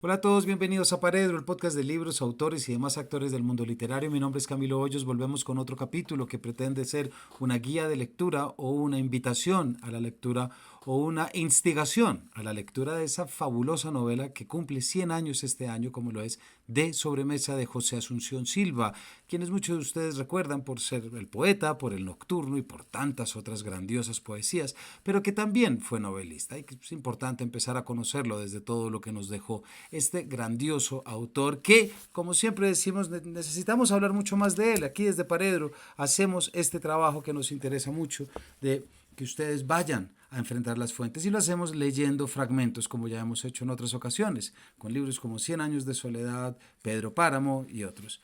Hola a todos, bienvenidos a Paredro, el podcast de libros, autores y demás actores del mundo literario. Mi nombre es Camilo Hoyos. Volvemos con otro capítulo que pretende ser una guía de lectura o una invitación a la lectura o una instigación a la lectura de esa fabulosa novela que cumple 100 años este año, como lo es De Sobremesa de José Asunción Silva, quienes muchos de ustedes recuerdan por ser el poeta, por El Nocturno y por tantas otras grandiosas poesías, pero que también fue novelista y que es importante empezar a conocerlo desde todo lo que nos dejó este grandioso autor que, como siempre decimos, necesitamos hablar mucho más de él. Aquí desde Paredro hacemos este trabajo que nos interesa mucho de que ustedes vayan a enfrentar las fuentes y lo hacemos leyendo fragmentos como ya hemos hecho en otras ocasiones, con libros como Cien años de soledad, Pedro Páramo y otros.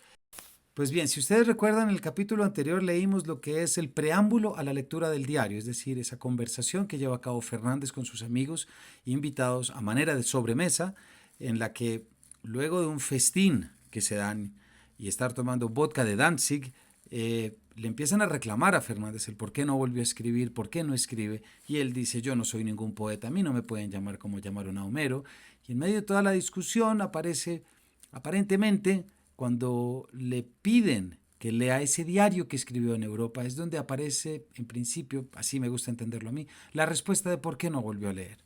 Pues bien, si ustedes recuerdan, en el capítulo anterior leímos lo que es el preámbulo a la lectura del diario, es decir, esa conversación que lleva a cabo Fernández con sus amigos invitados a manera de sobremesa, en la que luego de un festín que se dan y estar tomando vodka de Danzig, le empiezan a reclamar a Fernández el por qué no volvió a escribir, por qué no escribe, y él dice: yo no soy ningún poeta, a mí no me pueden llamar como llamaron a Homero, y en medio de toda la discusión aparece aparentemente cuando le piden que lea ese diario que escribió en Europa, es donde aparece, en principio, así me gusta entenderlo a mí, la respuesta de por qué no volvió a leer.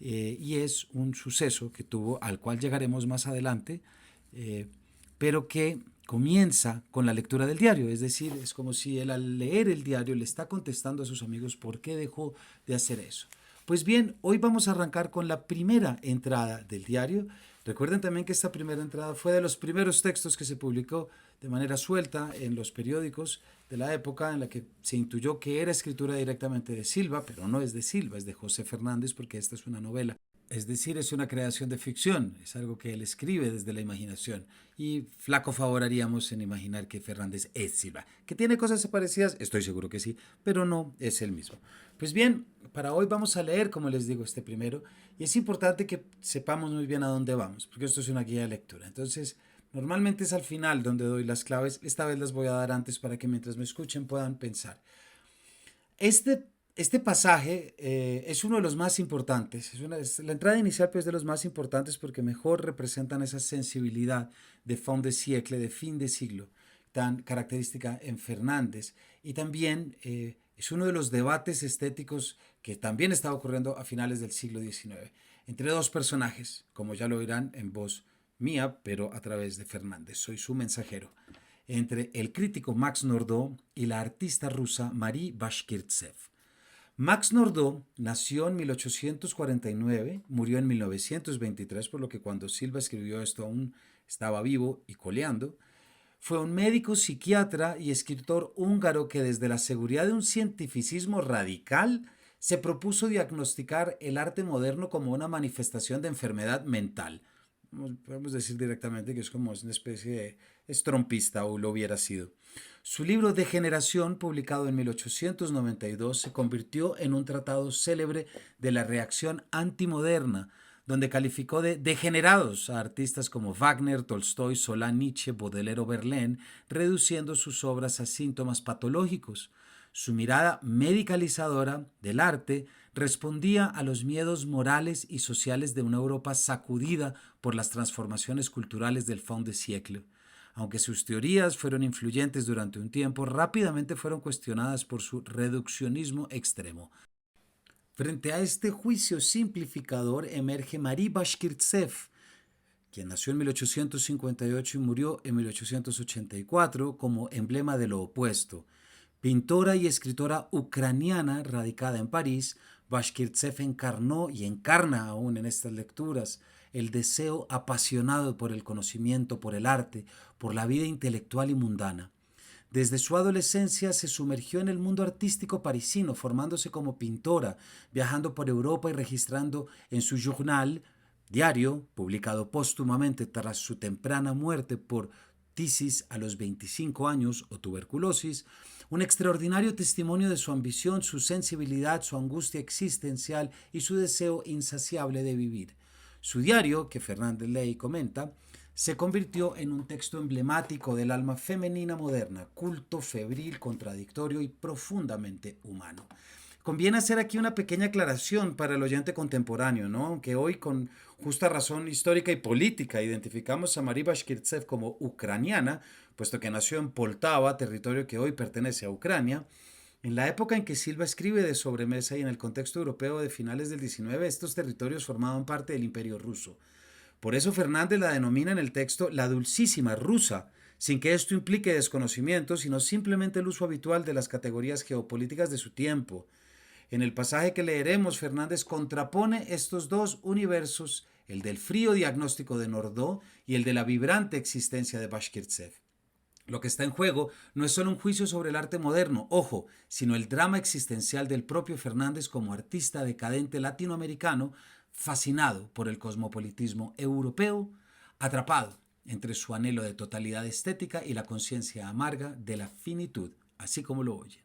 Y es un suceso que tuvo, al cual llegaremos más adelante, eh, pero que comienza con la lectura del diario, es decir, es como si él al leer el diario le está contestando a sus amigos por qué dejó de hacer eso. Pues bien, hoy vamos a arrancar con la primera entrada del diario. Recuerden también que esta primera entrada fue de los primeros textos que se publicó de manera suelta en los periódicos de la época, en la que se intuyó que era escritura directamente de Silva, pero no es de Silva, es de José Fernández, porque esta es una novela. Es decir, es una creación de ficción, es algo que él escribe desde la imaginación. Y flaco favor haríamos en imaginar que Fernández es Silva. ¿Que tiene cosas parecidas? Estoy seguro que sí, pero no es el mismo. Pues bien, para hoy vamos a leer, como les digo, este primero. Y es importante que sepamos muy bien a dónde vamos, porque esto es una guía de lectura. Entonces, normalmente es al final donde doy las claves. Esta vez las voy a dar antes para que mientras me escuchen puedan pensar. Este pasaje es uno de los más importantes. Es la entrada inicial pues, de los más importantes porque mejor representan esa sensibilidad de fin de siècle, de fin de siglo, tan característica en Fernández. Y también es uno de los debates estéticos que también estaba ocurriendo a finales del siglo XIX, entre dos personajes, como ya lo oirán en voz mía, pero a través de Fernández. Soy su mensajero, entre el crítico Max Nordau y la artista rusa Marie Bashkirtsev. Max Nordau nació en 1849, murió en 1923, por lo que cuando Silva escribió esto aún estaba vivo y coleando. Fue un médico, psiquiatra y escritor húngaro que desde la seguridad de un cientificismo radical se propuso diagnosticar el arte moderno como una manifestación de enfermedad mental. Podemos decir directamente que es como una especie de estrompista o lo hubiera sido. Su libro Degeneración, publicado en 1892, se convirtió en un tratado célebre de la reacción antimoderna, donde calificó de degenerados a artistas como Wagner, Tolstoy, Solá, Nietzsche, Baudelaire o Verlaine, reduciendo sus obras a síntomas patológicos. Su mirada medicalizadora del arte respondía a los miedos morales y sociales de una Europa sacudida por las transformaciones culturales del fin de siècle. Aunque sus teorías fueron influyentes durante un tiempo, rápidamente fueron cuestionadas por su reduccionismo extremo. Frente a este juicio simplificador emerge Marie Bashkirtsev, quien nació en 1858 y murió en 1884 como emblema de lo opuesto. Pintora y escritora ucraniana radicada en París, Bashkirtsev encarnó y encarna aún en estas lecturas el deseo apasionado por el conocimiento, por el arte, por la vida intelectual y mundana. Desde su adolescencia se sumergió en el mundo artístico parisino, formándose como pintora, viajando por Europa y registrando en su journal, diario, publicado póstumamente tras su temprana muerte por tisis a los 25 años o tuberculosis, un extraordinario testimonio de su ambición, su sensibilidad, su angustia existencial y su deseo insaciable de vivir. Su diario, que Fernández lee y comenta, se convirtió en un texto emblemático del alma femenina moderna, culto, febril, contradictorio y profundamente humano. Conviene hacer aquí una pequeña aclaración para el oyente contemporáneo, ¿no? Aunque hoy con justa razón histórica y política identificamos a Marie Bashkirtsev como ucraniana, puesto que nació en Poltava, territorio que hoy pertenece a Ucrania. En la época en que Silva escribe de Sobremesa y en el contexto europeo de finales del 19, estos territorios formaban parte del Imperio ruso. Por eso Fernández la denomina en el texto la dulcísima rusa, sin que esto implique desconocimiento, sino simplemente el uso habitual de las categorías geopolíticas de su tiempo. En el pasaje que leeremos, Fernández contrapone estos dos universos, el del frío diagnóstico de Nordó y el de la vibrante existencia de Bashkirtsev. Lo que está en juego no es solo un juicio sobre el arte moderno, ojo, sino el drama existencial del propio Fernández como artista decadente latinoamericano, fascinado por el cosmopolitismo europeo, atrapado entre su anhelo de totalidad estética y la conciencia amarga de la finitud, así como lo oyen.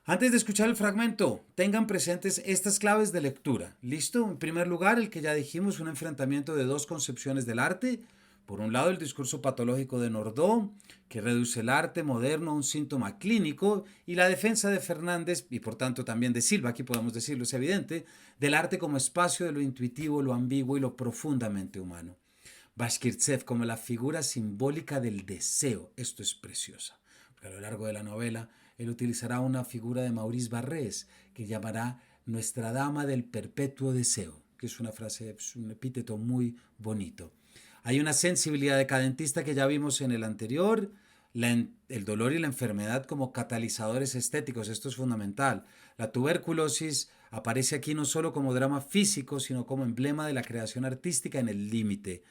Antes de escuchar el fragmento, tengan presentes estas claves de lectura. ¿Listo? En primer lugar, el que ya dijimos, un enfrentamiento de dos concepciones del arte. Por un lado, el discurso patológico de Nordó, que reduce el arte moderno a un síntoma clínico, y la defensa de Fernández, y por tanto también de Silva, aquí podemos decirlo, es evidente, del arte como espacio de lo intuitivo, lo ambiguo y lo profundamente humano. Bashkirtsev como la figura simbólica del deseo. Esto es preciosa. Porque a lo largo de la novela, él utilizará una figura de Maurice Barrés que llamará Nuestra Dama del Perpetuo Deseo, que es una frase, es un epíteto muy bonito. Hay una sensibilidad decadentista que ya vimos en el anterior, el dolor y la enfermedad como catalizadores estéticos, esto es fundamental. La tuberculosis aparece aquí no solo como drama físico, sino como emblema de la creación artística en el límite.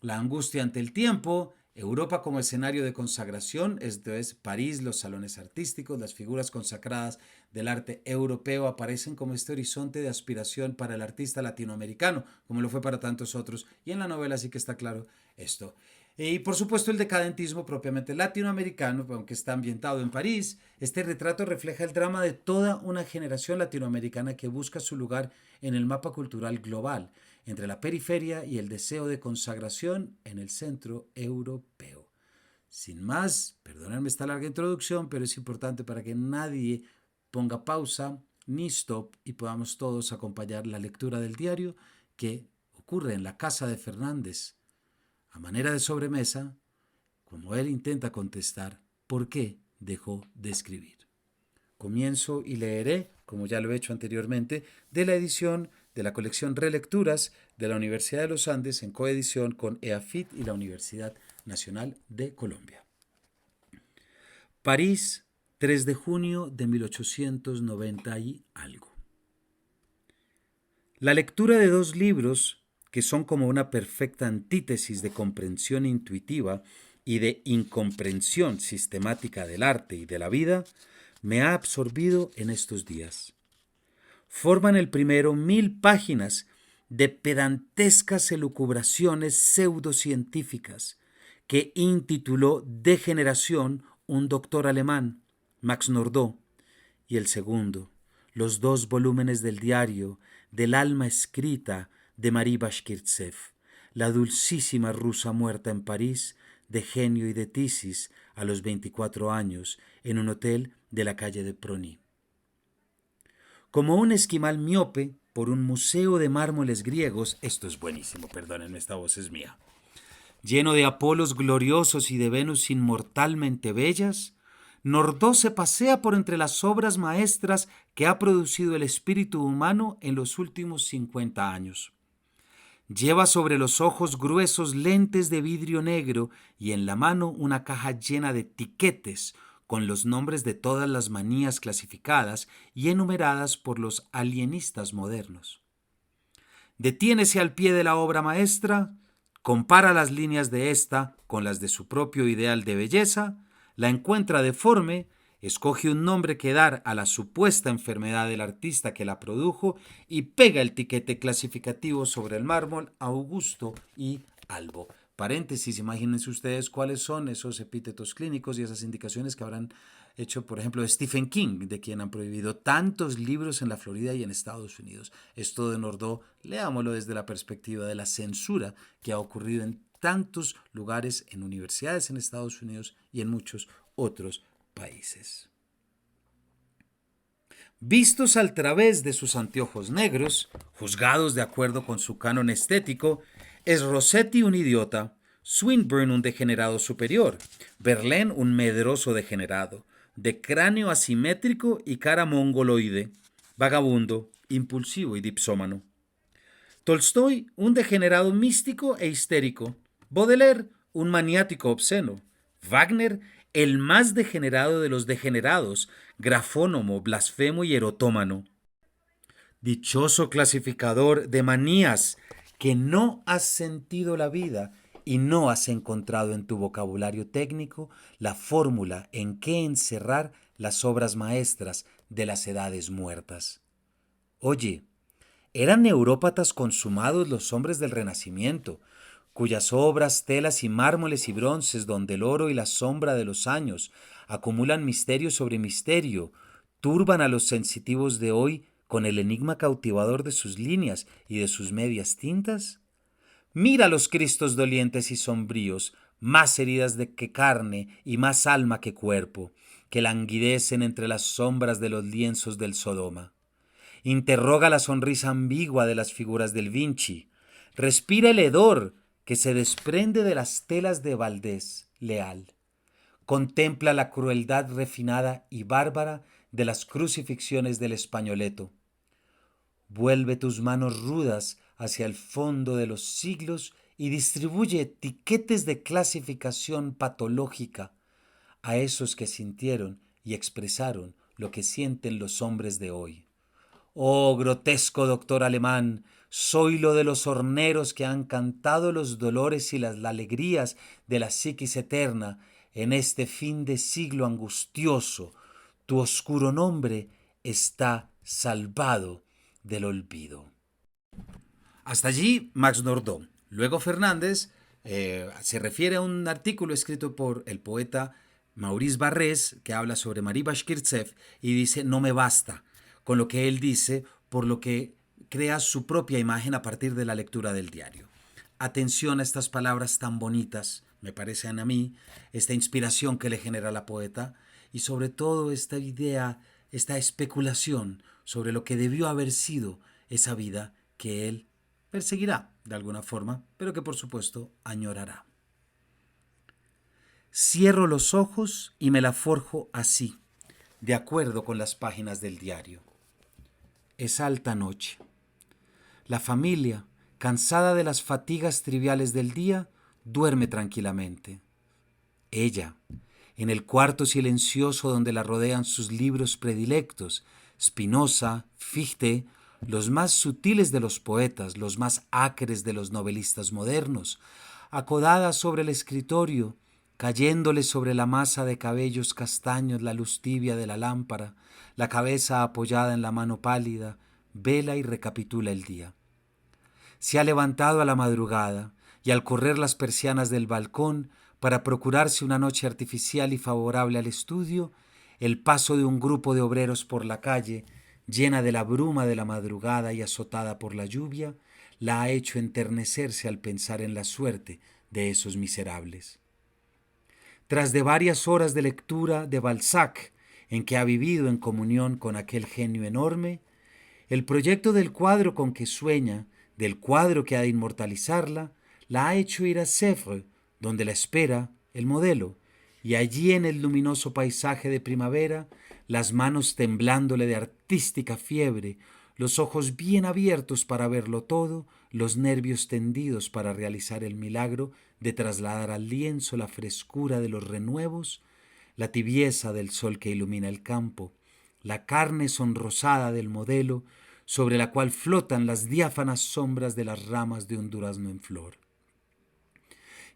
La angustia ante el tiempo, Europa como escenario de consagración, esto es París, los salones artísticos, las figuras consagradas del arte europeo aparecen como este horizonte de aspiración para el artista latinoamericano, como lo fue para tantos otros, y en la novela sí que está claro esto. Y por supuesto el decadentismo propiamente latinoamericano, aunque está ambientado en París, este retrato refleja el drama de toda una generación latinoamericana que busca su lugar en el mapa cultural global, entre la periferia y el deseo de consagración en el centro europeo. Sin más, perdónenme esta larga introducción, pero es importante para que nadie ponga pausa ni stop y podamos todos acompañar la lectura del diario que ocurre en la casa de Fernández. A manera de sobremesa, como él intenta contestar por qué dejó de escribir. Comienzo y leeré, como ya lo he hecho anteriormente, de la edición de la colección Relecturas de la Universidad de los Andes en coedición con EAFIT y la Universidad Nacional de Colombia. París, 3 de junio de 1890 y algo. La lectura de dos libros que son como una perfecta antítesis de comprensión intuitiva y de incomprensión sistemática del arte y de la vida, me ha absorbido en estos días. Forman el primero 1000 páginas de pedantescas elucubraciones pseudocientíficas que intituló Degeneración un doctor alemán, Max Nordau, y el segundo, los 2 volúmenes del diario del alma escrita de Marie Bashkirtsev, la dulcísima rusa muerta en París de genio y de tisis a los 24 años en un hotel de la calle de Prony. Como un esquimal miope por un museo de mármoles griegos, esto es buenísimo, perdónenme, esta voz es mía, lleno de Apolos gloriosos y de Venus inmortalmente bellas, Nordau se pasea por entre las obras maestras que ha producido el espíritu humano en los últimos 50 años. Lleva sobre los ojos gruesos lentes de vidrio negro y en la mano una caja llena de tiquetes con los nombres de todas las manías clasificadas y enumeradas por los alienistas modernos. Detiénese al pie de la obra maestra, compara las líneas de esta con las de su propio ideal de belleza, la encuentra deforme, escoge un nombre que dar a la supuesta enfermedad del artista que la produjo y pega el tiquete clasificativo sobre el mármol Augusto y Albo. Paréntesis, imagínense ustedes cuáles son esos epítetos clínicos y esas indicaciones que habrán hecho, por ejemplo, de Stephen King, de quien han prohibido tantos libros en la Florida y en Estados Unidos. Esto de Nordau, leámoslo desde la perspectiva de la censura que ha ocurrido en tantos lugares, en universidades en Estados Unidos y en muchos otros países. Vistos al través de sus anteojos negros, juzgados de acuerdo con su canon estético, es Rossetti un idiota, Swinburne un degenerado superior, Verlaine un medroso degenerado, de cráneo asimétrico y cara mongoloide, vagabundo, impulsivo y dipsómano. Tolstoy un degenerado místico e histérico, Baudelaire un maniático obsceno, Wagner el más degenerado de los degenerados, grafónomo, blasfemo y erotómano. Dichoso clasificador de manías que no has sentido la vida y no has encontrado en tu vocabulario técnico la fórmula en que encerrar las obras maestras de las edades muertas. Oye, eran neurópatas consumados los hombres del Renacimiento, cuyas obras, telas y mármoles y bronces, donde el oro y la sombra de los años acumulan misterio sobre misterio, turban a los sensitivos de hoy con el enigma cautivador de sus líneas y de sus medias tintas. Mira los Cristos dolientes y sombríos, más heridas de que carne y más alma que cuerpo, que languidecen entre las sombras de los lienzos del Sodoma. Interroga la sonrisa ambigua de las figuras del Vinci. Respira el hedor que se desprende de las telas de Valdés Leal. Contempla la crueldad refinada y bárbara de las crucifixiones del Españoleto. Vuelve tus manos rudas hacia el fondo de los siglos y distribuye etiquetes de clasificación patológica a esos que sintieron y expresaron lo que sienten los hombres de hoy. Oh grotesco doctor alemán, soy lo de los horneros que han cantado los dolores y las alegrías de la psiquis eterna en este fin de siglo angustioso. Tu oscuro nombre está salvado del olvido. Hasta allí Max Nordau. Luego Fernández se refiere a un artículo escrito por el poeta Maurice Barrés que habla sobre Marie Bashkirtsev y dice no me basta con lo que él dice, por lo que crea su propia imagen a partir de la lectura del diario. Atención a estas palabras tan bonitas, me parecen a mí, esta inspiración que le genera la poeta y sobre todo esta idea, esta especulación sobre lo que debió haber sido esa vida que él perseguirá de alguna forma, pero que por supuesto añorará. Cierro los ojos y me la forjo así, de acuerdo con las páginas del diario. Es alta noche. La familia, cansada de las fatigas triviales del día, duerme tranquilamente. Ella, en el cuarto silencioso donde la rodean sus libros predilectos, Spinoza, Fichte, los más sutiles de los poetas, los más acres de los novelistas modernos, acodada sobre el escritorio, cayéndole sobre la masa de cabellos castaños la luz tibia de la lámpara, la cabeza apoyada en la mano pálida, vela y recapitula el día. Se ha levantado a la madrugada y al correr las persianas del balcón para procurarse una noche artificial y favorable al estudio, el paso de un grupo de obreros por la calle, llena de la bruma de la madrugada y azotada por la lluvia, la ha hecho enternecerse al pensar en la suerte de esos miserables. Tras de varias horas de lectura de Balzac, en que ha vivido en comunión con aquel genio enorme, el proyecto del cuadro con que sueña, del cuadro que ha de inmortalizarla, la ha hecho ir a Sèvres, donde la espera el modelo, y allí en el luminoso paisaje de primavera, las manos temblándole de artística fiebre, los ojos bien abiertos para verlo todo, los nervios tendidos para realizar el milagro de trasladar al lienzo la frescura de los renuevos, la tibieza del sol que ilumina el campo, la carne sonrosada del modelo, sobre la cual flotan las diáfanas sombras de las ramas de un durazno en flor.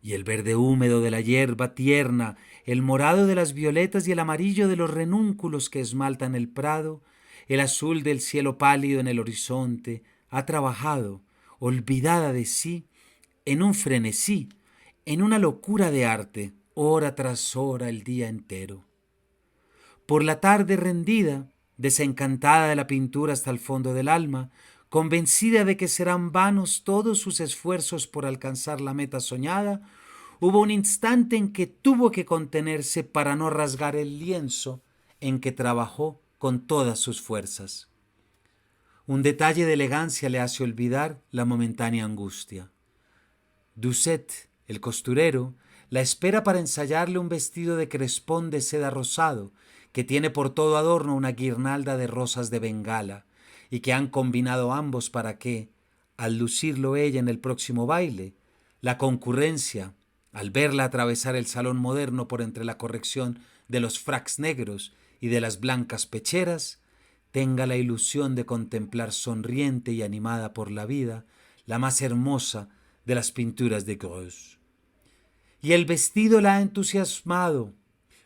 Y el verde húmedo de la hierba tierna, el morado de las violetas y el amarillo de los renúnculos que esmaltan el prado, el azul del cielo pálido en el horizonte, ha trabajado, olvidada de sí, en un frenesí, en una locura de arte, hora tras hora el día entero. Por la tarde rendida, desencantada de la pintura hasta el fondo del alma, convencida de que serán vanos todos sus esfuerzos por alcanzar la meta soñada, hubo un instante en que tuvo que contenerse para no rasgar el lienzo en que trabajó con todas sus fuerzas. Un detalle de elegancia le hace olvidar la momentánea angustia. Doucet, el costurero, la espera para ensayarle un vestido de crespón de seda rosado, que tiene por todo adorno una guirnalda de rosas de Bengala, y que han combinado ambos para que, al lucirlo ella en el próximo baile, la concurrencia, al verla atravesar el salón moderno por entre la corrección de los fracs negros y de las blancas pecheras, tenga la ilusión de contemplar sonriente y animada por la vida la más hermosa de las pinturas de Greuze. Y el vestido la ha entusiasmado.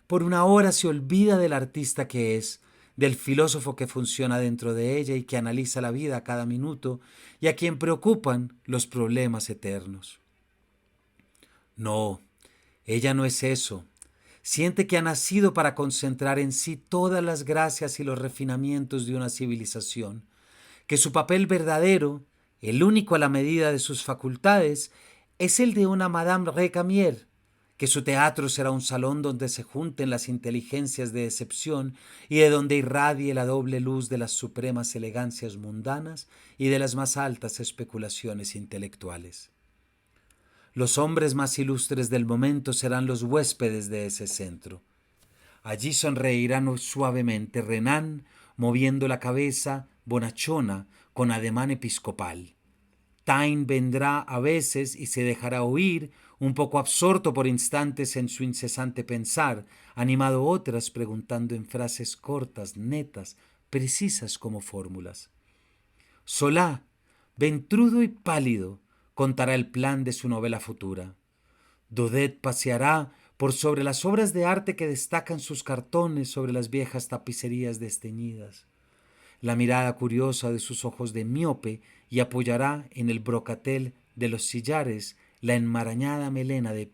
Por una hora se olvida del artista que es, del filósofo que funciona dentro de ella y que analiza la vida a cada minuto y a quien preocupan los problemas eternos. No, ella no es eso. Siente que ha nacido para concentrar en sí todas las gracias y los refinamientos de una civilización, que su papel verdadero, el único a la medida de sus facultades, es el de una Madame Recamier, que su teatro será un salón donde se junten las inteligencias de excepción y de donde irradie la doble luz de las supremas elegancias mundanas y de las más altas especulaciones intelectuales. Los hombres más ilustres del momento serán los huéspedes de ese centro. Allí sonreirán suavemente Renan, moviendo la cabeza bonachona con ademán episcopal. Taine vendrá a veces y se dejará oír, un poco absorto por instantes en su incesante pensar, animado otras preguntando en frases cortas, netas, precisas como fórmulas. Solá, ventrudo y pálido, contará el plan de su novela futura. Daudet paseará por sobre las obras de arte que destacan sus cartones sobre las viejas tapicerías desteñidas. La mirada curiosa de sus ojos de miope y apoyará en el brocatel de los sillares la enmarañada melena de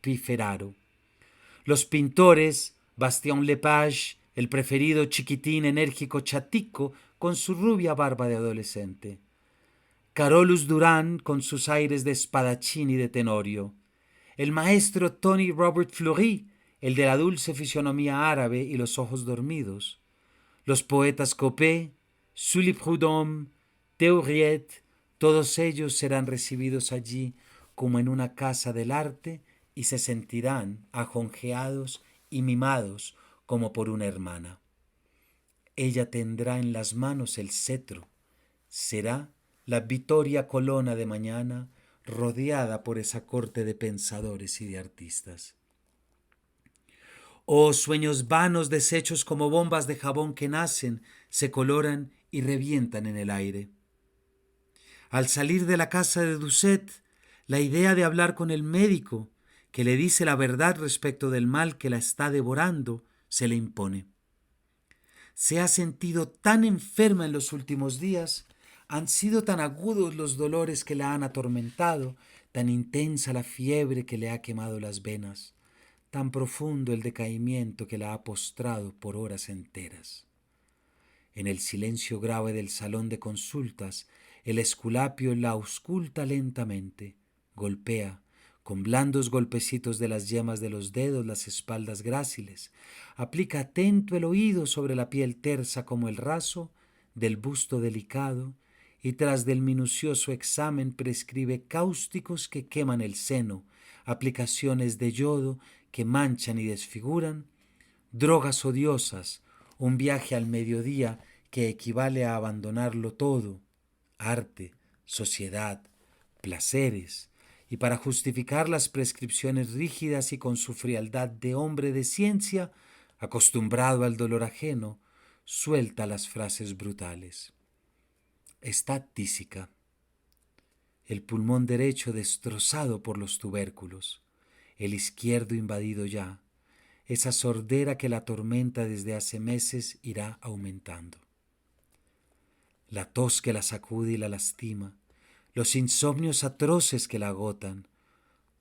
Piferaro. Los pintores, Bastien Lepage, el preferido chiquitín enérgico chatico con su rubia barba de adolescente. Carolus Duran con sus aires de espadachín y de tenorio. El maestro Tony Robert Fleury, el de la dulce fisonomía árabe y los ojos dormidos. Los poetas Copé, Sully Prudhomme, Theuriet, todos ellos serán recibidos allí como en una casa del arte y se sentirán ajonjeados y mimados como por una hermana. Ella tendrá en las manos el cetro. Será la Vittoria Colonna de mañana, rodeada por esa corte de pensadores y de artistas. Oh, sueños vanos deshechos como bombas de jabón que nacen, se coloran y revientan en el aire. Al salir de la casa de Doucet, la idea de hablar con el médico, que le dice la verdad respecto del mal que la está devorando, se le impone. Se ha sentido tan enferma en los últimos días, han sido tan agudos los dolores que la han atormentado, tan intensa la fiebre que le ha quemado las venas, tan profundo el decaimiento que la ha postrado por horas enteras. En el silencio grave del salón de consultas, el esculapio la ausculta lentamente, golpea, con blandos golpecitos de las yemas de los dedos, las espaldas gráciles, aplica atento el oído sobre la piel tersa como el raso del busto delicado y tras del minucioso examen prescribe cáusticos que queman el seno, aplicaciones de yodo que manchan y desfiguran, drogas odiosas, un viaje al mediodía que equivale a abandonarlo todo, arte, sociedad, placeres, y para justificar las prescripciones rígidas y con su frialdad de hombre de ciencia, acostumbrado al dolor ajeno, suelta las frases brutales. Está tísica, el pulmón derecho destrozado por los tubérculos, el izquierdo invadido ya, esa sordera que la atormenta desde hace meses irá aumentando. La tos que la sacude y la lastima, los insomnios atroces que la agotan,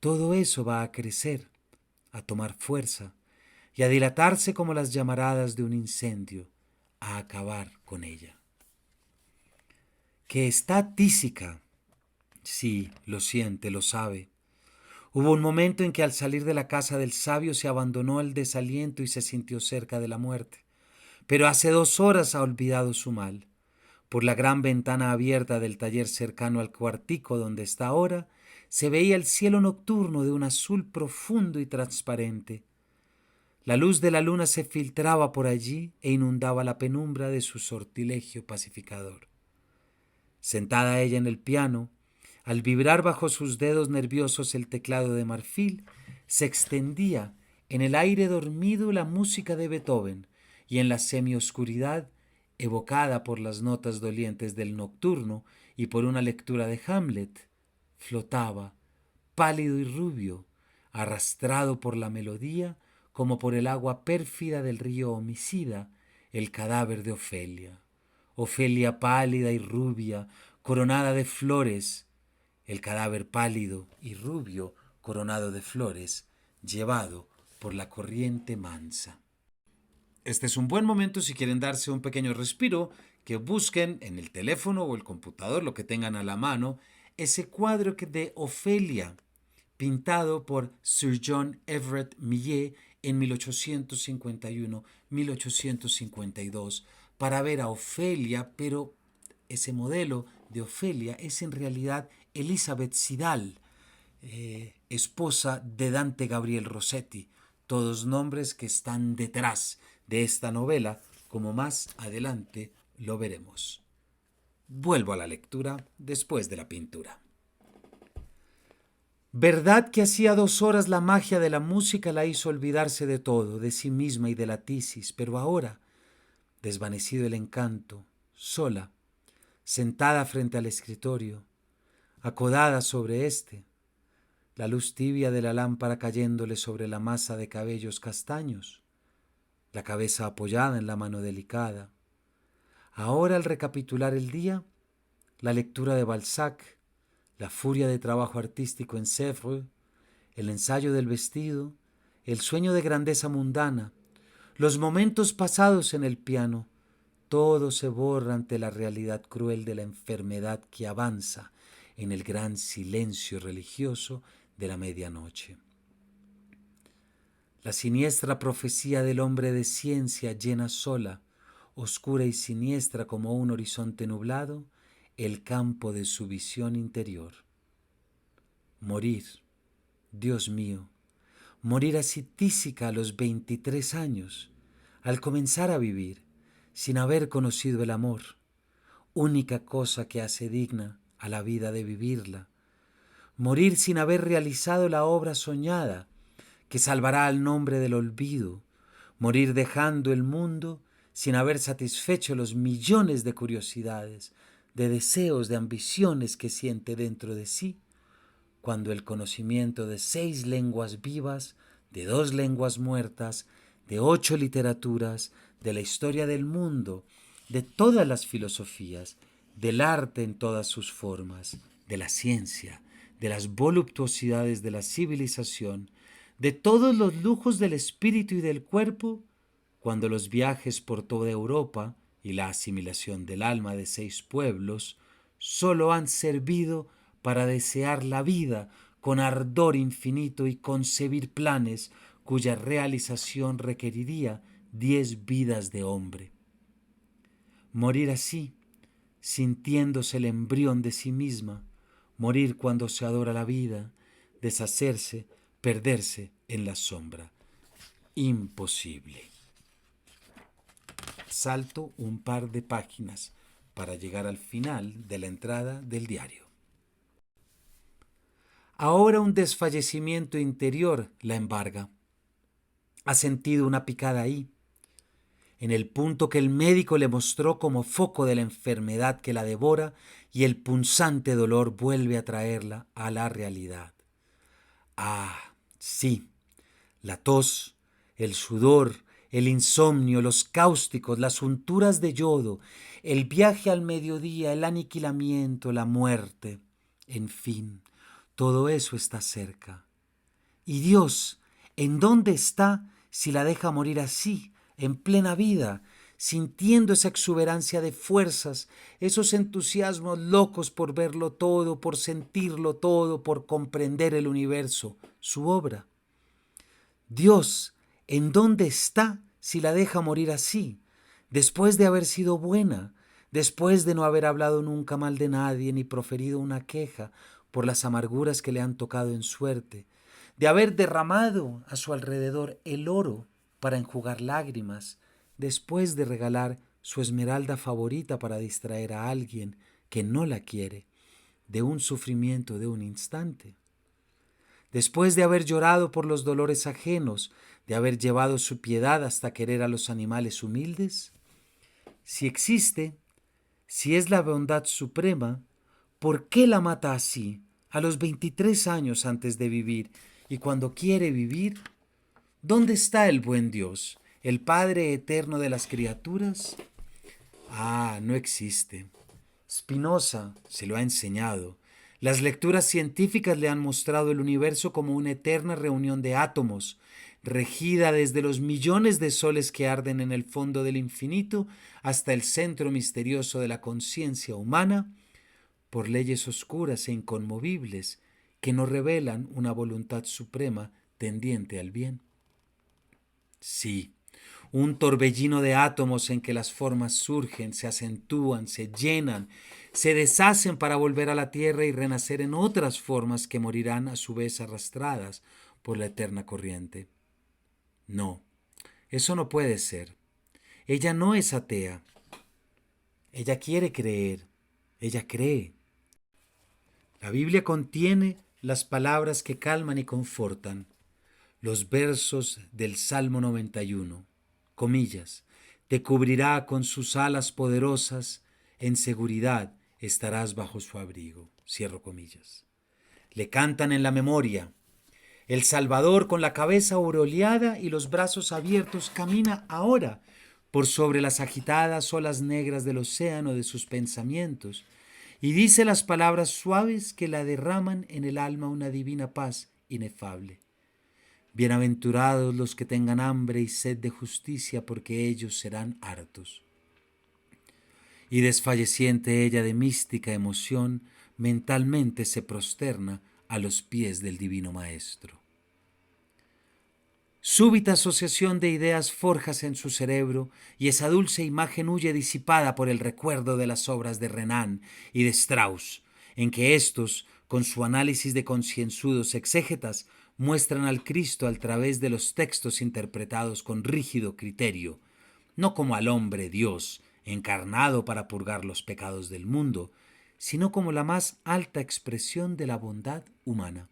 todo eso va a crecer, a tomar fuerza y a dilatarse como las llamaradas de un incendio, a acabar con ella. Que está tísica, sí, lo siente, lo sabe. Hubo un momento en que al salir de la casa del sabio se abandonó al desaliento y se sintió cerca de la muerte. pero hace 2 horas ha olvidado su mal. Por la gran ventana abierta del taller cercano al cuartico donde está ahora, se veía el cielo nocturno de un azul profundo y transparente. La luz de la luna se filtraba por allí e inundaba la penumbra de su sortilegio pacificador. Sentada ella en el piano, al vibrar bajo sus dedos nerviosos el teclado de marfil, se extendía en el aire dormido la música de Beethoven y en la semioscuridad, evocada por las notas dolientes del nocturno y por una lectura de Hamlet, flotaba, pálido y rubio, arrastrado por la melodía como por el agua pérfida del río homicida, el cadáver de Ofelia. Ofelia pálida y rubia, coronada de flores, el cadáver pálido y rubio, coronado de flores, llevado por la corriente mansa. Este es un buen momento si quieren darse un pequeño respiro, que busquen en el teléfono o el computador, lo que tengan a la mano, ese cuadro de Ofelia, pintado por Sir John Everett Millet en 1851-1852, para ver a Ofelia, pero ese modelo de Ofelia es en realidad Elizabeth Siddal, esposa de Dante Gabriel Rossetti, todos nombres que están detrás de esta novela, como más adelante lo veremos. Vuelvo a la lectura después de la pintura. Verdad que hacía 2 horas la magia de la música la hizo olvidarse de todo, de sí misma y de la tisis, pero ahora, desvanecido el encanto, sola, sentada frente al escritorio, acodada sobre éste, la luz tibia de la lámpara cayéndole sobre la masa de cabellos castaños, la cabeza apoyada en la mano delicada. Ahora, al recapitular el día, la lectura de Balzac, la furia de trabajo artístico en Sèvres, el ensayo del vestido, el sueño de grandeza mundana, los momentos pasados en el piano, todo se borra ante la realidad cruel de la enfermedad que avanza en el gran silencio religioso de la medianoche. La siniestra profecía del hombre de ciencia llena sola, oscura y siniestra como un horizonte nublado, el campo de su visión interior. Morir, Dios mío, morir así tísica a los 23 años, al comenzar a vivir, sin haber conocido el amor, única cosa que hace digna a la vida de vivirla. Morir sin haber realizado la obra soñada, que salvará al nombre del olvido. Morir dejando el mundo sin haber satisfecho los millones de curiosidades, de deseos, de ambiciones que siente dentro de sí, cuando el conocimiento de 6 lenguas vivas, de 2 lenguas muertas, de 8 literaturas, de la historia del mundo, de todas las filosofías, del arte en todas sus formas, de la ciencia, de las voluptuosidades de la civilización, de todos los lujos del espíritu y del cuerpo, cuando los viajes por toda Europa y la asimilación del alma de 6 pueblos solo han servido para desear la vida con ardor infinito y concebir planes cuya realización requeriría 10 vidas de hombre. Morir así, sintiéndose el embrión de sí misma, morir cuando se adora la vida, deshacerse, perderse en la sombra. Imposible. Salto un par de páginas para llegar al final de la entrada del diario. Ahora un desfallecimiento interior la embarga. Ha sentido una picada ahí, en el punto que el médico le mostró como foco de la enfermedad que la devora, y el punzante dolor vuelve a traerla a la realidad. Ah, sí, la tos, el sudor, el insomnio, los cáusticos, las unturas de yodo, el viaje al mediodía, el aniquilamiento, la muerte, en fin, todo eso está cerca. ¿Y Dios, en dónde está si la deja morir así, en plena vida, sintiendo esa exuberancia de fuerzas, esos entusiasmos locos por verlo todo, por sentirlo todo, por comprender el universo, su obra? Dios, ¿en dónde está si la deja morir así, después de haber sido buena, después de no haber hablado nunca mal de nadie ni proferido una queja por las amarguras que le han tocado en suerte, de haber derramado a su alrededor el oro para enjugar lágrimas, después de regalar su esmeralda favorita para distraer a alguien que no la quiere, de un sufrimiento de un instante. Después de haber llorado por los dolores ajenos, de haber llevado su piedad hasta querer a los animales humildes, si existe, si es la bondad suprema, ¿por qué la mata así, a los 23 años antes de vivir, y cuando quiere vivir? ¿Dónde está el buen Dios, el Padre eterno de las criaturas? Ah, no existe. Spinoza se lo ha enseñado. Las lecturas científicas le han mostrado el universo como una eterna reunión de átomos, regida desde los millones de soles que arden en el fondo del infinito hasta el centro misterioso de la conciencia humana, por leyes oscuras e inconmovibles que nos revelan una voluntad suprema tendiente al bien. Sí, un torbellino de átomos en que las formas surgen, se acentúan, se llenan, se deshacen para volver a la tierra y renacer en otras formas que morirán a su vez arrastradas por la eterna corriente. No, eso no puede ser. Ella no es atea. Ella quiere creer. Ella cree. La Biblia contiene las palabras que calman y confortan, los versos del Salmo 91, comillas, te cubrirá con sus alas poderosas, en seguridad estarás bajo su abrigo, cierro comillas. Le cantan en la memoria. El Salvador, con la cabeza aureoleada y los brazos abiertos, camina ahora por sobre las agitadas olas negras del océano de sus pensamientos y dice las palabras suaves que la derraman en el alma una divina paz inefable. Bienaventurados los que tengan hambre y sed de justicia, porque ellos serán hartos. Y desfalleciente ella de mística emoción, mentalmente se prosterna a los pies del Divino Maestro. Súbita asociación de ideas forjas en su cerebro y esa dulce imagen huye disipada por el recuerdo de las obras de Renan y de Strauss, en que éstos, con su análisis de concienzudos exégetas, muestran al Cristo a través de los textos interpretados con rígido criterio, no como al hombre Dios, encarnado para purgar los pecados del mundo, sino como la más alta expresión de la bondad humana.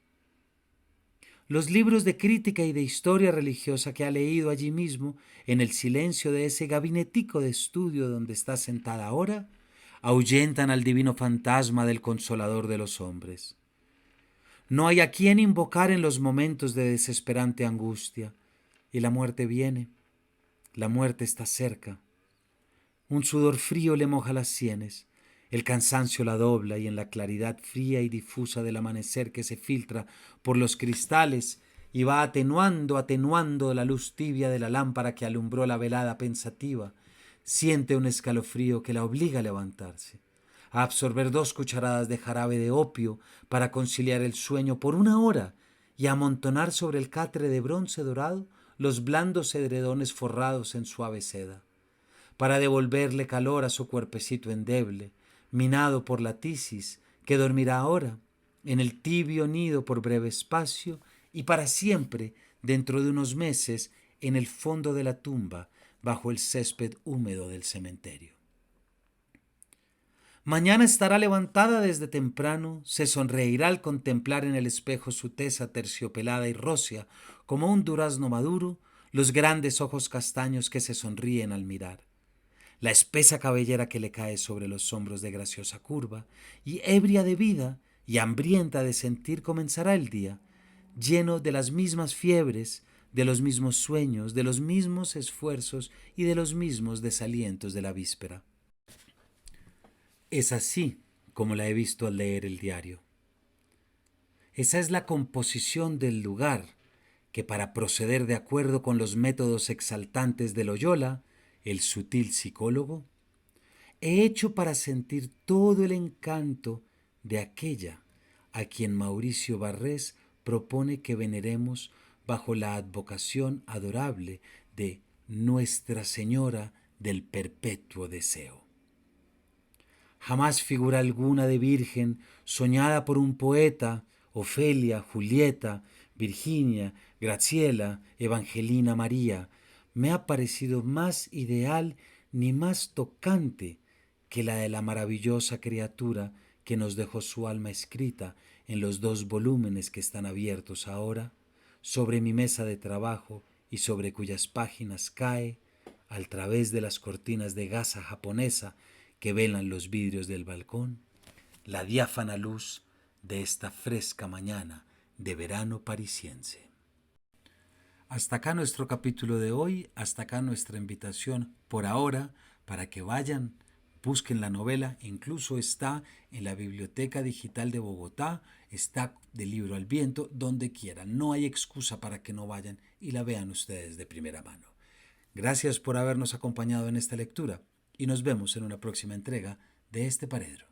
Los libros de crítica y de historia religiosa que ha leído allí mismo, en el silencio de ese gabinetico de estudio donde está sentada ahora, ahuyentan al divino fantasma del consolador de los hombres. No hay a quien invocar en los momentos de desesperante angustia, y la muerte viene, la muerte está cerca. Un sudor frío le moja las sienes, el cansancio la dobla y en la claridad fría y difusa del amanecer que se filtra por los cristales y va atenuando la luz tibia de la lámpara que alumbró la velada pensativa, siente un escalofrío que la obliga a levantarse, a absorber 2 cucharadas de jarabe de opio para conciliar el sueño por 1 hora y a amontonar sobre el catre de bronce dorado los blandos edredones forrados en suave seda, para devolverle calor a su cuerpecito endeble, minado por la tisis, que dormirá ahora, en el tibio nido por breve espacio, y para siempre, dentro de unos meses, en el fondo de la tumba, bajo el césped húmedo del cementerio. Mañana estará levantada desde temprano, se sonreirá al contemplar en el espejo su tez aterciopelada y rósea, como un durazno maduro, los grandes ojos castaños que se sonríen al mirar, la espesa cabellera que le cae sobre los hombros de graciosa curva, y ebria de vida y hambrienta de sentir comenzará el día, lleno de las mismas fiebres, de los mismos sueños, de los mismos esfuerzos y de los mismos desalientos de la víspera. Es así como la he visto al leer el diario. Esa es la composición del lugar que, para proceder de acuerdo con los métodos exaltantes de Loyola, el sutil psicólogo, he hecho para sentir todo el encanto de aquella a quien Mauricio Barrés propone que veneremos bajo la advocación adorable de Nuestra Señora del perpetuo deseo. Jamás figura alguna de virgen soñada por un poeta, Ofelia, Julieta, Virginia, Graciela, Evangelina María, me ha parecido más ideal ni más tocante que la de la maravillosa criatura que nos dejó su alma escrita en los 2 volúmenes que están abiertos ahora sobre mi mesa de trabajo y sobre cuyas páginas cae, al través de las cortinas de gasa japonesa que velan los vidrios del balcón, la diáfana luz de esta fresca mañana de verano parisiense. Hasta acá nuestro capítulo de hoy, hasta acá nuestra invitación por ahora para que vayan, busquen la novela, incluso está en la Biblioteca Digital de Bogotá, está de Libro al Viento, donde quieran. No hay excusa para que no vayan y la vean ustedes de primera mano. Gracias por habernos acompañado en esta lectura y nos vemos en una próxima entrega de este Paredro.